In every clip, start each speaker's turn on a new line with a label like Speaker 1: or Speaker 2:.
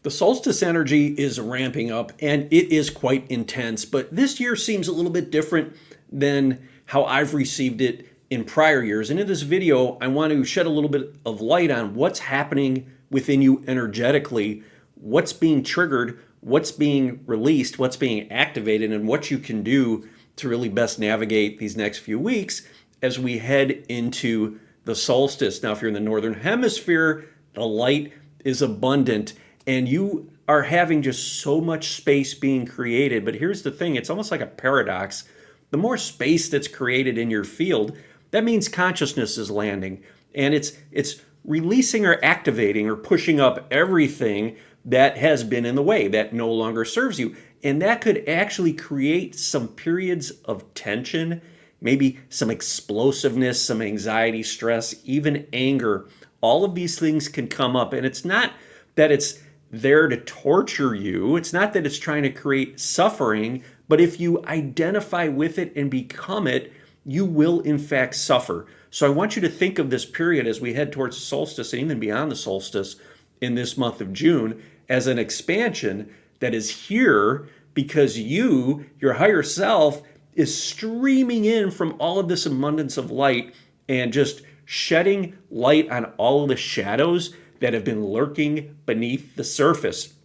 Speaker 1: The solstice energy is ramping up and it is quite intense, but this year seems a little bit different than how I've received it in prior years. And in this video, I want to shed a little bit of light on what's happening within you energetically, what's being triggered, what's being released, what's being activated, and what you can do to really best navigate these next few weeks as we head into the solstice. Now, if you're in the northern hemisphere, the light is abundant and you are having just so much space being created. But here's the thing, it's almost like a paradox. The more space that's created in your field, that means consciousness is landing, and it's releasing or activating or pushing up everything that has been in the way, that no longer serves you. And that could actually create some periods of tension, maybe some explosiveness, some anxiety, stress, even anger. All of these things can come up, and it's not that it's there to torture you. It's not that it's trying to create suffering, but if you identify with it and become it, you will in fact suffer. So I want you to think of this period as we head towards the solstice and even beyond the solstice in this month of June as an expansion that is here because you, your higher self, is streaming in from all of this abundance of light and just shedding light on all of the shadows that have been lurking beneath the surface.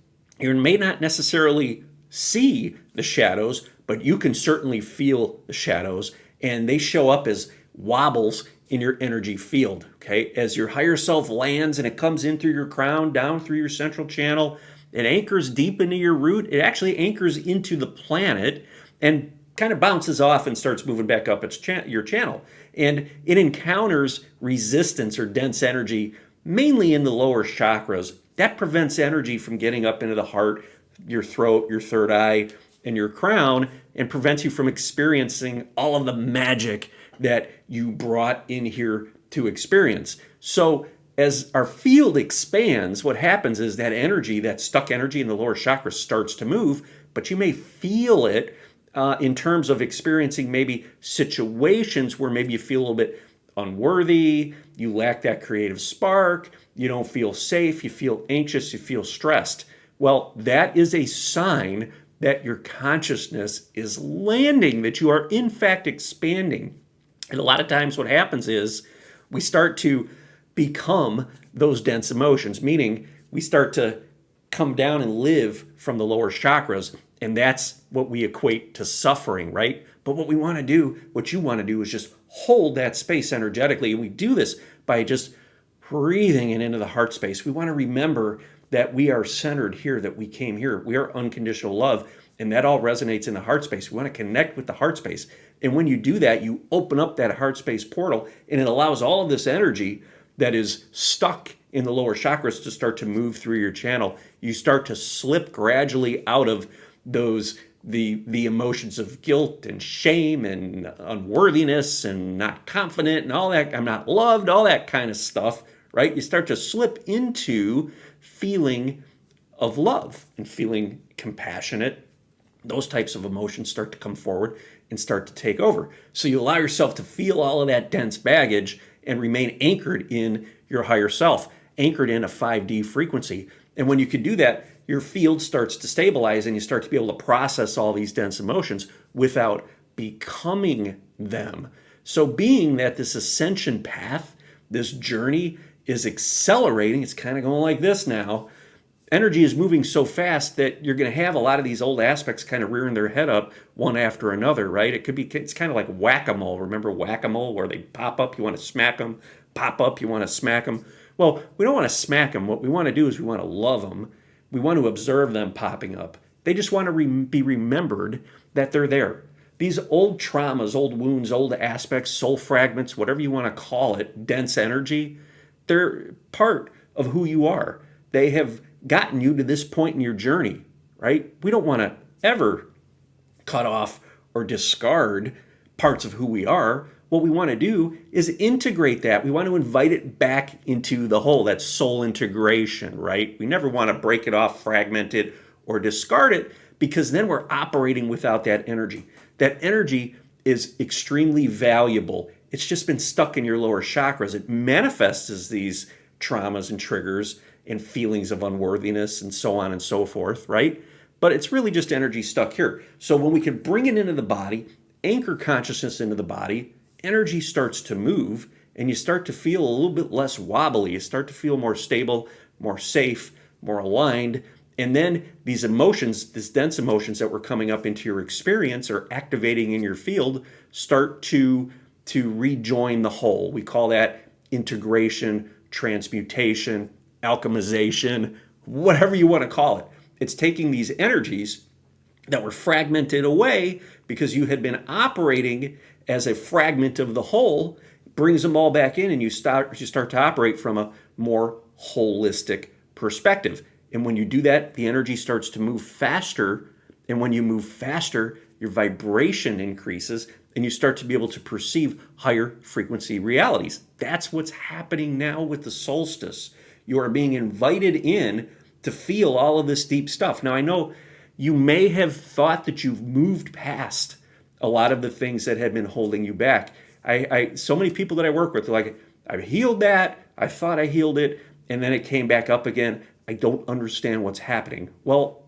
Speaker 1: You may not necessarily see the shadows, but you can certainly feel the shadows, and they show up as wobbles in your energy field, okay? As your higher self lands and it comes in through your crown, down through your central channel, it anchors deep into your root. It actually anchors into the planet and kind of bounces off and starts moving back up your channel. And it encounters resistance or dense energy, mainly in the lower chakras. That prevents energy from getting up into the heart, your throat, your third eye, and your crown, and prevents you from experiencing all of the magic that you brought in here to experience. So as our field expands, what happens is that energy, that stuck energy in the lower chakras starts to move, but you may feel it in terms of experiencing maybe situations where maybe you feel a little bit unworthy, you lack that creative spark, you don't feel safe, you feel anxious, you feel stressed. Well, that is a sign that your consciousness is landing, that you are in fact expanding. And a lot of times what happens is we start to become those dense emotions, meaning we start to come down and live from the lower chakras, and that's what we equate to suffering, right? But what we want to do, what you want to do is just hold that space energetically. And we do this by just breathing it into the heart space. We want to remember that we are centered here, that we came here. We are unconditional love, and that all resonates in the heart space. We want to connect with the heart space. And when you do that, you open up that heart space portal, and it allows all of this energy that is stuck in the lower chakras to start to move through your channel. You start to slip gradually out of those the emotions of guilt and shame and unworthiness and not confident and all that, I'm not loved, all that kind of stuff, right? You start to slip into feeling of love and feeling compassionate. Those types of emotions start to come forward and start to take over. So you allow yourself to feel all of that dense baggage and remain anchored in your higher self, anchored in a 5D frequency. And when you can do that, your field starts to stabilize and you start to be able to process all these dense emotions without becoming them. So being that this ascension path, this journey is accelerating, it's kind of going like this now, energy is moving so fast that you're going to have a lot of these old aspects kind of rearing their head up one after another, right? It's kind of like whack-a-mole. Remember whack-a-mole where they pop up, you want to smack them, pop up, you want to smack them? Well, we don't want to smack them. What we want to do is we want to love them. We want to observe them popping up. They just want to be remembered that they're there. These old traumas, old wounds, old aspects, soul fragments, whatever you want to call it, dense energy, they're part of who you are. They have gotten you to this point in your journey, right? We don't want to ever cut off or discard parts of who we are. What we want to do is integrate that. We want to invite it back into the whole. That's soul integration, right? We never want to break it off, fragment it, or discard it, because then we're operating without that energy. That energy is extremely valuable. It's just been stuck in your lower chakras. It manifests as these traumas and triggers and feelings of unworthiness and so on and so forth, right? But it's really just energy stuck here. So when we can bring it into the body, anchor consciousness into the body, energy starts to move and you start to feel a little bit less wobbly. You start to feel more stable, more safe, more aligned. And then these emotions, these dense emotions that were coming up into your experience or activating in your field start to rejoin the whole. We call that integration, transmutation, alchemization, whatever you want to call it. It's taking these energies that were fragmented away because you had been operating as a fragment of the whole, brings them all back in, and you start to operate from a more holistic perspective. And when you do that, the energy starts to move faster. And when you move faster, your vibration increases and you start to be able to perceive higher frequency realities. That's what's happening now with the solstice. You are being invited in to feel all of this deep stuff. Now, I know you may have thought that you've moved past a lot of the things that had been holding you back. So many people that I work with are like, I've healed that, I thought I healed it, and then it came back up again. I don't understand what's happening. Well,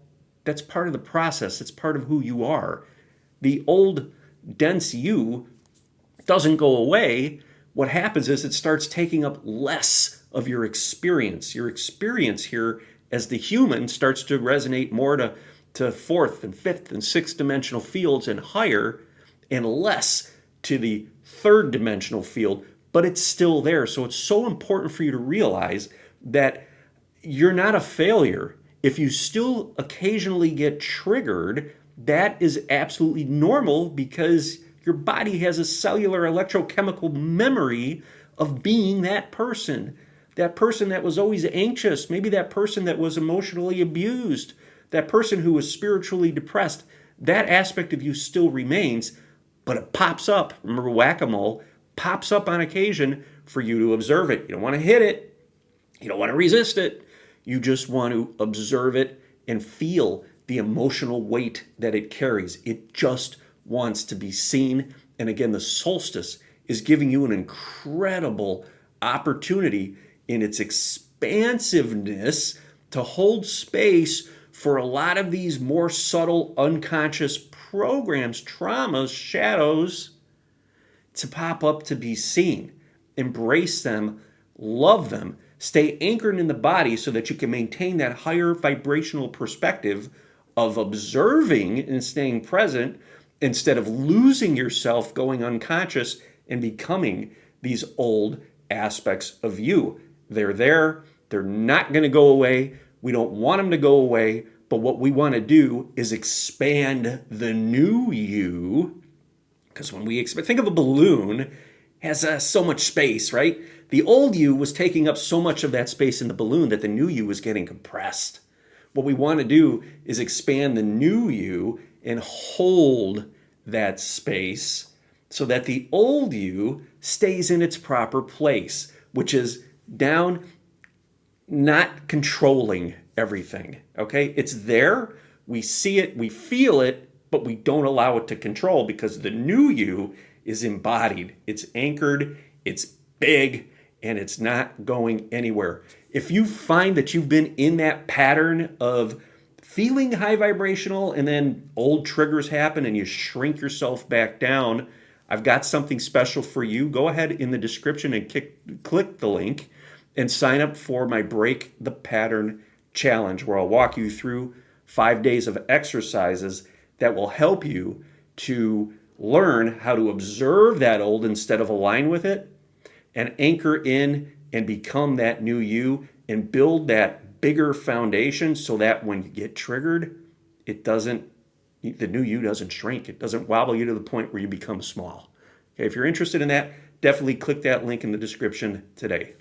Speaker 1: that's part of the process. It's part of who you are. The old dense you doesn't go away. What happens is it starts taking up less of your experience. Your experience here as the human starts to resonate more to fourth and fifth and sixth dimensional fields and higher, and less to the third dimensional field, but it's still there. So it's so important for you to realize that you're not a failure. If you still occasionally get triggered, that is absolutely normal because your body has a cellular electrochemical memory of being that person that was always anxious, maybe that person that was emotionally abused, that person who was spiritually depressed. That aspect of you still remains, but it pops up. Remember, whack-a-mole pops up on occasion for you to observe it. You don't want to hit it. You don't want to resist it. You just want to observe it and feel the emotional weight that it carries. It just wants to be seen. And again, the solstice is giving you an incredible opportunity in its expansiveness to hold space for a lot of these more subtle, unconscious programs, traumas, shadows to pop up, to be seen. Embrace them, love them, stay anchored in the body so that you can maintain that higher vibrational perspective of observing and staying present instead of losing yourself, going unconscious and becoming these old aspects of you. They're there. They're not going to go away. We don't want them to go away. But what we want to do is expand the new you. Because when we think of a balloon, has so much space, right? The old you was taking up so much of that space in the balloon that the new you was getting compressed. What we want to do is expand the new you and hold that space so that the old you stays in its proper place, which is down, not controlling everything, okay? It's there, we see it, we feel it, but we don't allow it to control because the new you is embodied, it's anchored, it's big, and it's not going anywhere. If you find that you've been in that pattern of feeling high vibrational and then old triggers happen and you shrink yourself back down, I've got something special for you. Go ahead in the description and click the link and sign up for my Break the Pattern Challenge, where I'll walk you through 5 days of exercises that will help you to learn how to observe that old instead of align with it, and anchor in and become that new you and build that bigger foundation so that when you get triggered, the new you doesn't shrink. It doesn't wobble you to the point where you become small. Okay, if you're interested in that, definitely click that link in the description today.